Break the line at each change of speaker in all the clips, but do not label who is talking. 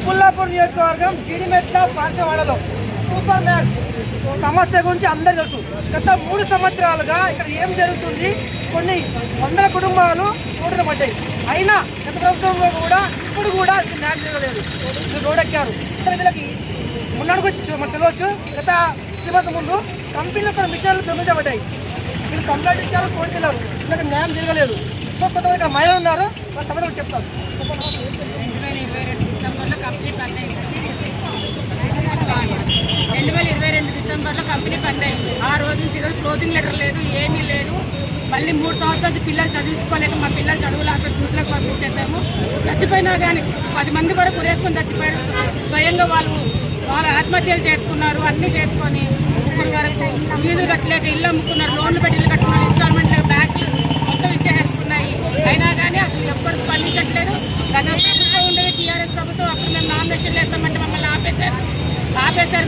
కుత్బుల్లాపూర్ నియోజకవర్గం Jeedimetla పాంచవాడలో super max సమస్య గురించి అందరూ తెలుసు. గత 3 సంవత్సరాలుగా ఇక్కడ ఏం జరుగుతుంది, కొన్ని వందల కుటుంబాలు రోడ్డున పడ్డాయి. అయినా గత ప్రభుత్వంలో కూడా ఇప్పుడు కూడా న్యాయం జరగలేదు. రోడ్ ఎక్కారు. వీళ్ళకి మున్నాడుకు మనకు తెలియవచ్చు, గత 3 months ముందు కంపెనీలో కొన్ని మిషన్లు దొంగిలించబడ్డాయి. వీళ్ళు కంప్లైంట్ ఇచ్చారు, కోర్టుకు వెళ్ళారు. వీళ్ళకి న్యాయం జరగలేదు. కొంతమంది ఇక్కడ మహిళలు ఉన్నారు, వాళ్ళ సమస్య చెప్తారు.
2022 డిసెంబర్లో కంపెనీ పడ్డాయి. ఆ రోజు ఈరోజు క్లోజింగ్ లెటర్ లేదు, ఏమీ లేదు. మళ్ళీ 3 సంవత్సరాలు పిల్లలు చదివించుకోలేక మా పిల్లలు చదువులు అక్కడ చూడలేక పంపించేసాము. చచ్చిపోయినా కానీ 10 మంది వరకు ఉరేసుకొని చచ్చిపోయారు. స్వయంగా వాళ్ళు ఆత్మహత్యలు చేసుకున్నారు. అన్నీ చేసుకొని ఇప్పుడు వరకు ఫీజులు కట్టలేక ఇల్లు అమ్ముకున్నారు, లోన్లు పెట్టి ఇల్లు కట్టుకున్నారు, ఇన్స్టాల్మెంట్ బ్యాంకులు మొత్తం ఇచ్చేసుకున్నాయి. అయినా కానీ అసలు ఎవ్వరు స్పందించట్లేదు. గత ప్రభుత్వం ఉండేది టీఆర్ఎస్ ప్రభుత్వం. అప్పుడు మేము నామినేషన్ చేస్తామంటే మమ్మల్ని ఆపేశారు.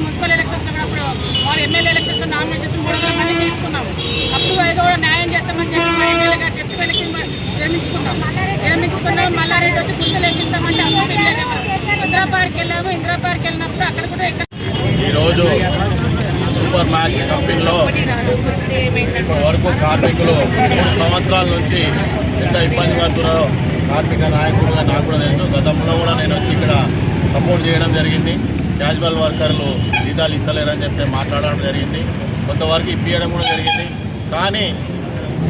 మున్సిపల్ ఎలక్షన్స్ ఉన్నప్పుడు వాళ్ళు ఎమ్మెల్యే ఎలక్షన్స్ నామినేషన్ 300 మంది తీసుకున్నాము. అప్పుడు ఏదో కూడా న్యాయం చేస్తామని చెప్పి మా ఎమ్మెల్యే గారు చెప్పి విరమించుకున్నాం. మల్లారెడ్డి వచ్చి గుంతలు ఎక్కిస్తామంటే అప్పుడు ఇందిరాపార్క్ వెళ్ళాము. ఇందిరాపార్క్ వెళ్ళినప్పుడు అక్కడ కూడా
ఈరోజు సూపర్ మ్యాక్స్ కంపెనీలో వరకు కార్మికులు 3 సంవత్సరాల నుంచి ఎంత ఇబ్బంది పడుతున్నారో కార్మిక నాయకులుగా నాకు కూడా తెలుసు. గతంలో కూడా నేను వచ్చి ఇక్కడ సపోర్ట్ చేయడం జరిగింది. క్యాజువల్ వర్కర్లు జీతాలు ఇస్తలేరని చెప్పి మాట్లాడడం జరిగింది. కొంతవరకు ఇప్పించడం కూడా జరిగింది. కానీ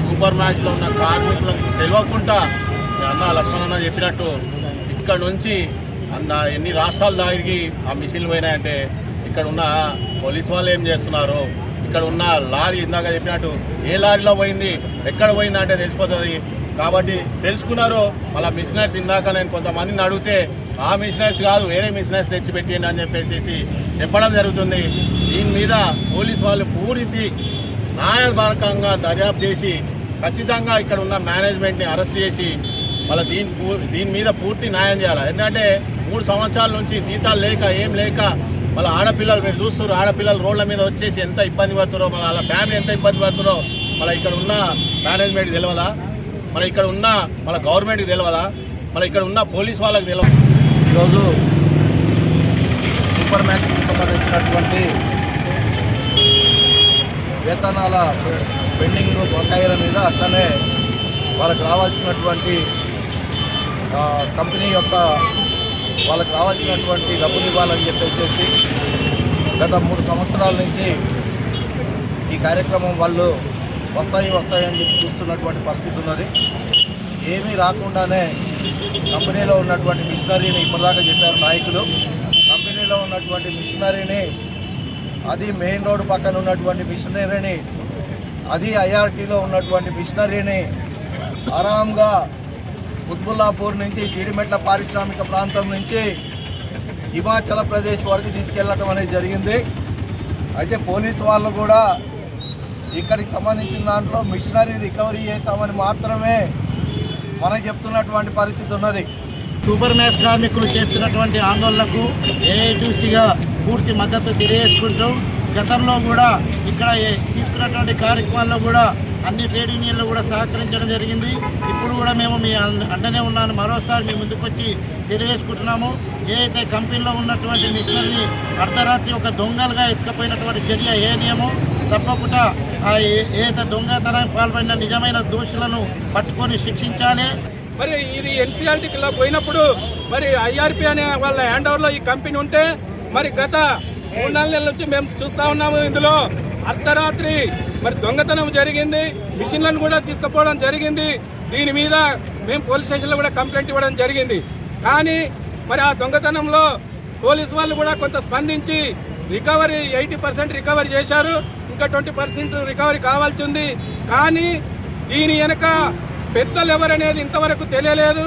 సూపర్ మ్యాక్స్లో ఉన్న కార్మికులకు తెలియకుండా అన్న లక్ష్మణ చెప్పినట్టు ఇక్కడ నుంచి ఎన్ని రాష్ట్రాల దానికి ఆ మిషన్లు పోయినాయంటే ఇక్కడ ఉన్న పోలీసు వాళ్ళు ఏం చేస్తున్నారు, ఇక్కడ ఉన్న లారీ ఇందాక చెప్పినట్టు ఏ లారీలో పోయింది, ఎక్కడ పోయింది అంటే తెలిసిపోతుంది. కాబట్టి తెలుసుకున్నారు. అలా మిషనరీస్ ఇందాక నేను కొంతమందిని అడిగితే ఆ మిషనరీస్ కాదు వేరే మిషనరీస్ తెచ్చిపెట్టిండి అని చెప్పేసి చెప్పడం జరుగుతుంది. దీని మీద పోలీసు వాళ్ళు పూర్తి న్యాయపరంగా దర్యాప్తు చేసి ఖచ్చితంగా ఇక్కడ ఉన్న మేనేజ్మెంట్ని అరెస్ట్ చేసి వాళ్ళ దీని మీద పూర్తి న్యాయం చేయాలి. ఎందుకంటే 3 సంవత్సరాల నుంచి జీతాలు లేక ఏం లేక వాళ్ళ ఆడపిల్లలు మీరు చూస్తారు, ఆడపిల్లలు రోడ్ల మీద వచ్చేసి ఎంత ఇబ్బంది పడుతున్నారో, వాళ్ళ ఫ్యామిలీ ఎంత ఇబ్బంది పడుతున్నారో మళ్ళీ ఇక్కడ ఉన్న మేనేజ్మెంట్కి తెలియదా, మళ్ళీ ఇక్కడ ఉన్న వాళ్ళ గవర్నమెంట్కి తెలియదా, మళ్ళీ ఇక్కడ ఉన్న పోలీస్ వాళ్ళకి తెలియదు.
ఈరోజు సూపర్ మ్యాక్స్కి సంబంధించినటువంటి వేతనాల పెండింగ్ బకాయిల మీద అట్లనే వాళ్ళకి రావాల్సినటువంటి కంపెనీ యొక్క వాళ్ళకి రావాల్సినటువంటి డబ్బులు ఇవ్వాలని చెప్పేసి గత 3 సంవత్సరాల నుంచి ఈ కార్యక్రమం వాళ్ళు వస్తాయి అని చెప్పి చూస్తున్నటువంటి పరిస్థితి ఉన్నది. ఏమీ రాకుండానే కంపెనీలో ఉన్నటువంటి మిషనరీని ఇప్పటిదాకా చెప్పారు నాయకులు. కంపెనీలో ఉన్నటువంటి మిషనరీని, అది మెయిన్ రోడ్డు పక్కన ఉన్నటువంటి మిషనరీని, అది ఐఆర్టీలో ఉన్నటువంటి మిషనరీని ఆరాంగా కుత్బుల్లాపూర్ నుంచి జీడిమెట్ల పారిశ్రామిక ప్రాంతం నుంచి హిమాచల్ ప్రదేశ్ వరకు తీసుకెళ్ళటం అనేది జరిగింది. అయితే పోలీసు వాళ్ళు కూడా ఇక్కడికి సంబంధించిన దాంట్లో మిషనరీ రికవరీ చేశామని మాత్రమే మనం చెప్తున్నటువంటి పరిస్థితి ఉన్నది.
సూపర్ మ్యాక్స్ కార్మికులు చేస్తున్నటువంటి ఆందోళనకు ఏఐటీసీగా పూర్తి మద్దతు తెలియజేసుకుంటూ గతంలో కూడా ఇక్కడ తీసుకున్నటువంటి కార్యక్రమాల్లో కూడా అన్ని ట్రేడ్ యూనియన్లు కూడా సహకరించడం జరిగింది. ఇప్పుడు కూడా మేము మీ అండనే ఉన్నాను మరోసారి మీ ముందుకు వచ్చి తెలియజేసుకుంటున్నాము. ఏదైతే కంపెనీలో ఉన్నటువంటి మిషనరీని అర్ధరాత్రి ఒక దొంగలుగా ఎత్తుకపోయినటువంటి చర్య ఏ నియమం తప్పకుండా ఏదైతే దొంగతనానికి పాల్పడిన నిజమైన దోషులను పట్టుకొని శిక్షించాలి.
మరి ఇది ఎన్సీఆర్టీలో పోయినప్పుడు మరి ఐఆర్పి అనే వాళ్ళ హ్యాండ్ ఓవర్లో ఈ కంపెనీ ఉంటే మరి గత 3-4 నెలల నుంచి మేము చూస్తూ ఉన్నాము. ఇందులో అర్ధరాత్రి మరి దొంగతనం జరిగింది, మిషన్లను కూడా తీసుకుపోవడం జరిగింది. దీని మీద మేము పోలీస్ స్టేషన్లో కూడా కంప్లైంట్ ఇవ్వడం జరిగింది. కానీ మరి ఆ దొంగతనంలో పోలీసు వాళ్ళు కూడా కొంత స్పందించి రికవరీ 80% రికవరీ చేశారు. ఇంకా 20% రికవరీ కావాల్సి ఉంది. కానీ దీని వెనక పెద్దలు ఎవరనేది ఇంతవరకు తెలియలేదు.